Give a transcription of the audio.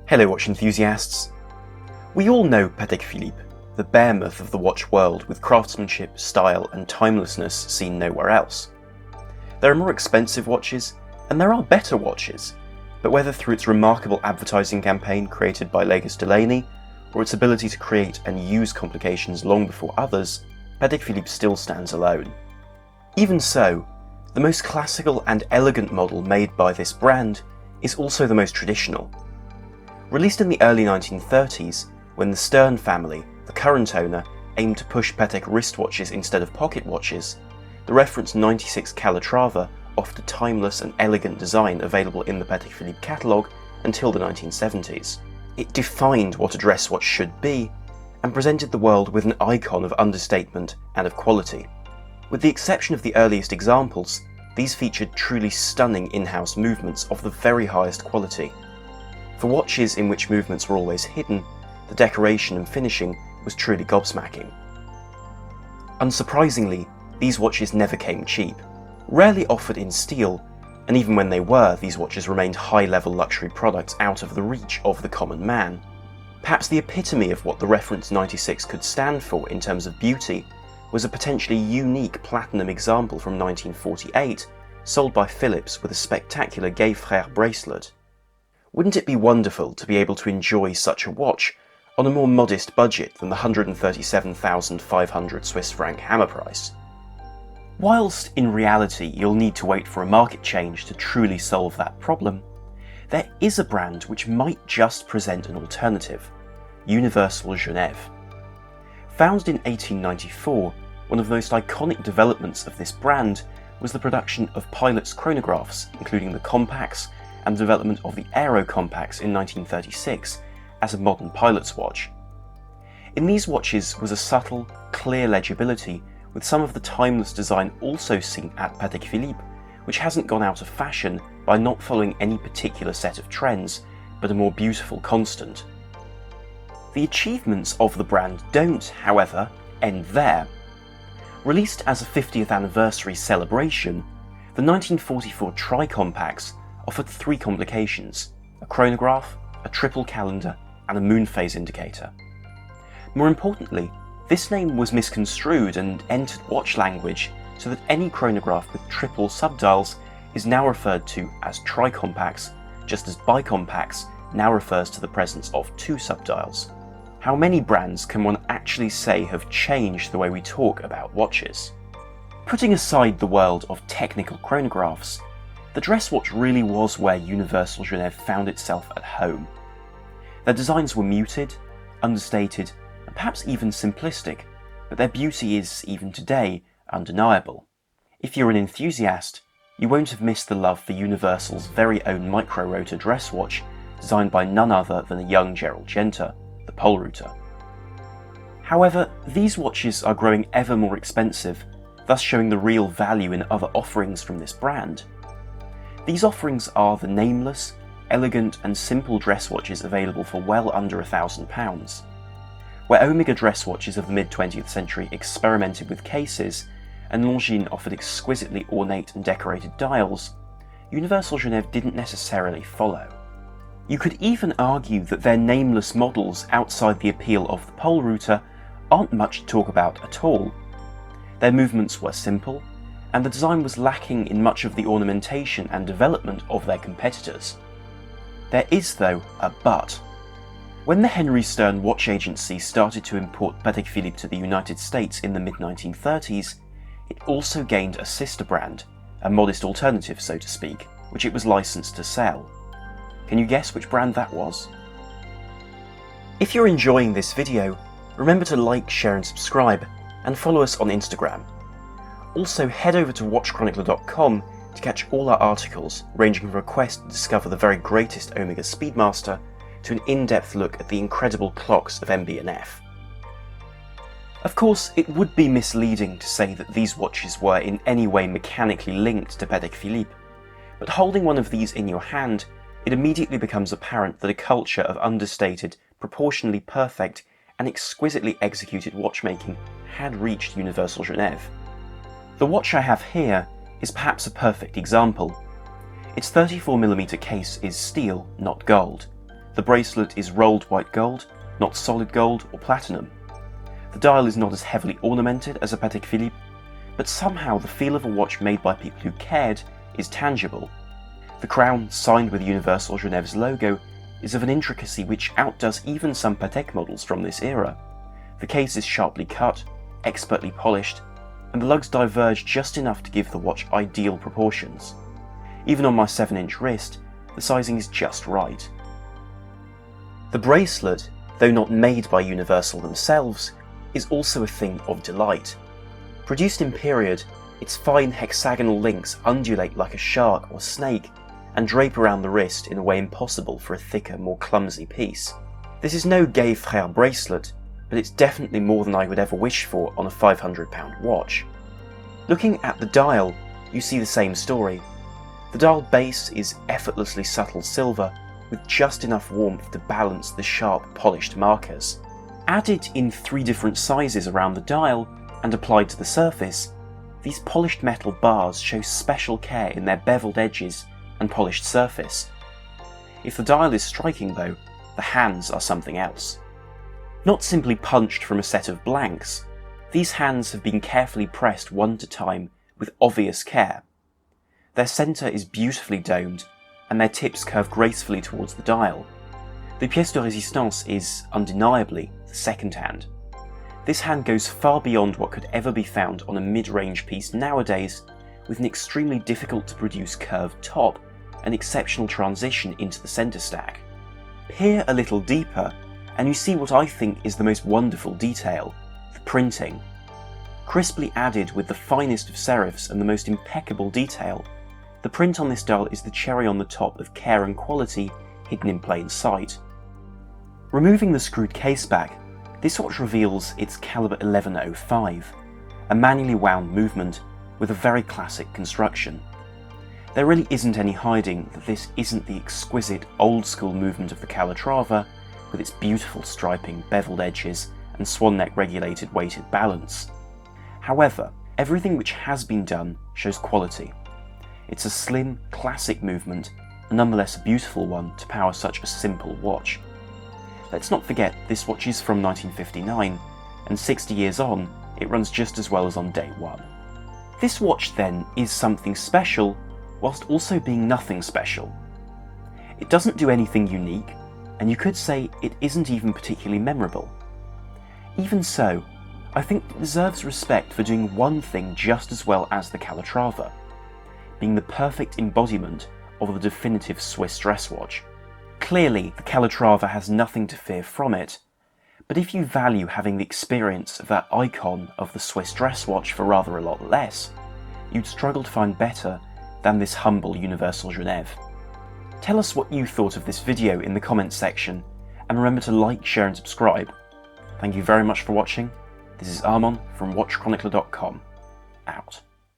Hello watch enthusiasts! We all know Patek Philippe, the behemoth of the watch world with craftsmanship, style and timelessness seen nowhere else. There are more expensive watches, and there are better watches, but whether through its remarkable advertising campaign created by Legis Delaney, or its ability to create and use complications long before others, Patek Philippe still stands alone. Even so, the most classical and elegant model made by this brand is also the most traditional. Released in the early 1930s, when the Stern family, the current owner, aimed to push Patek wristwatches instead of pocket watches, the reference 96 Calatrava offered a timeless and elegant design available in the Patek Philippe catalogue until the 1970s. It defined what a dress watch should be, and presented the world with an icon of understatement and of quality. With the exception of the earliest examples, these featured truly stunning in-house movements of the very highest quality. For watches in which movements were always hidden, the decoration and finishing was truly gobsmacking. Unsurprisingly, these watches never came cheap. Rarely offered in steel, and even when they were, these watches remained high-level luxury products out of the reach of the common man. Perhaps the epitome of what the reference 96 could stand for in terms of beauty was a potentially unique platinum example from 1948, sold by Philips with a spectacular Gay Frères bracelet. Wouldn't it be wonderful to be able to enjoy such a watch on a more modest budget than the 137,500 Swiss franc hammer price? Whilst in reality you'll need to wait for a market change to truly solve that problem, there is a brand which might just present an alternative: Universal Genève. Founded in 1894, one of the most iconic developments of this brand was the production of pilots' chronographs, including the compacts, and the development of the Aero compacts in 1936 as a modern pilot's watch. In these watches was a subtle, clear legibility with some of the timeless design also seen at Patek Philippe, which hasn't gone out of fashion by not following any particular set of trends, but a more beautiful constant. The achievements of the brand don't, however, end there. Released as a 50th anniversary celebration, the 1944 Tri-Compacts offered three complications: a chronograph, a triple calendar, and a moon phase indicator. More importantly, this name was misconstrued and entered watch language so that any chronograph with triple subdials is now referred to as tri-compacts, just as bicompacts now refers to the presence of two subdials. How many brands can one actually say have changed the way we talk about watches? Putting aside the world of technical chronographs, the dress watch really was where Universal Genève found itself at home. Their designs were muted, understated, and perhaps even simplistic, but their beauty is, even today, undeniable. If you're an enthusiast, you won't have missed the love for Universal's very own micro-rotor dress watch, designed by none other than a young Gerald Genter, the pole router. However, these watches are growing ever more expensive, thus showing the real value in other offerings from this brand. These offerings are the nameless, elegant and simple dress watches available for well under £1,000. Where Omega dress watches of the mid-20th century experimented with cases, and Longines offered exquisitely ornate and decorated dials, Universal Genève didn't necessarily follow. You could even argue that their nameless models outside the appeal of the pole router aren't much to talk about at all. Their movements were simple, and the design was lacking in much of the ornamentation and development of their competitors. There is, though, a but. When the Henry Stern Watch Agency started to import Patek Philippe to the United States in the mid-1930s, it also gained a sister brand, a modest alternative, so to speak, which it was licensed to sell. Can you guess which brand that was? If you're enjoying this video, remember to like, share and subscribe, and follow us on Instagram. Also, head over to watchchronicler.com to catch all our articles, ranging from a quest to discover the very greatest Omega Speedmaster to an in-depth look at the incredible clocks of MB&F. Of course, it would be misleading to say that these watches were in any way mechanically linked to Patek Philippe, but holding one of these in your hand, it immediately becomes apparent that a culture of understated, proportionally perfect, and exquisitely executed watchmaking had reached Universal Genève. The watch I have here is perhaps a perfect example. Its 34mm case is steel, not gold. The bracelet is rolled white gold, not solid gold or platinum. The dial is not as heavily ornamented as a Patek Philippe, but somehow the feel of a watch made by people who cared is tangible. The crown, signed with Universal Genève's logo, is of an intricacy which outdoes even some Patek models from this era. The case is sharply cut, expertly polished, and the lugs diverge just enough to give the watch ideal proportions. Even on my 7-inch wrist, the sizing is just right. The bracelet, though not made by Universal themselves, is also a thing of delight. Produced in period, its fine hexagonal links undulate like a shark or snake and drape around the wrist in a way impossible for a thicker, more clumsy piece. This is no Gay Frère bracelet, but it's definitely more than I would ever wish for on a £500 watch. Looking at the dial, you see the same story. The dial base is effortlessly subtle silver, with just enough warmth to balance the sharp, polished markers. Added in 3 different sizes around the dial and applied to the surface, these polished metal bars show special care in their beveled edges and polished surface. If the dial is striking though, the hands are something else. Not simply punched from a set of blanks, these hands have been carefully pressed one at a time with obvious care. Their centre is beautifully domed, and their tips curve gracefully towards the dial. The pièce de résistance is, undeniably, the second hand. This hand goes far beyond what could ever be found on a mid-range piece nowadays, with an extremely difficult to produce curved top and exceptional transition into the centre stack. Peer a little deeper, and you see what I think is the most wonderful detail: the printing. Crisply added with the finest of serifs and the most impeccable detail, the print on this dial is the cherry on the top of care and quality hidden in plain sight. Removing the screwed case back, this watch reveals its caliber 1105, a manually wound movement with a very classic construction. There really isn't any hiding that this isn't the exquisite old-school movement of the Calatrava, with its beautiful striping, beveled edges, and swan neck regulated weighted balance. However, everything which has been done shows quality. It's a slim, classic movement, and nonetheless a beautiful one to power such a simple watch. Let's not forget this watch is from 1959, and 60 years on, it runs just as well as on day one. This watch then is something special, whilst also being nothing special. It doesn't do anything unique, and you could say it isn't even particularly memorable. Even so, I think it deserves respect for doing one thing just as well as the Calatrava, being the perfect embodiment of the definitive Swiss dress watch. Clearly, the Calatrava has nothing to fear from it, but if you value having the experience of that icon of the Swiss dress watch for rather a lot less, you'd struggle to find better than this humble Universal Genève. Tell us what you thought of this video in the comments section, and remember to like, share and subscribe. Thank you very much for watching. This is Armon from WatchChronicler.com, out.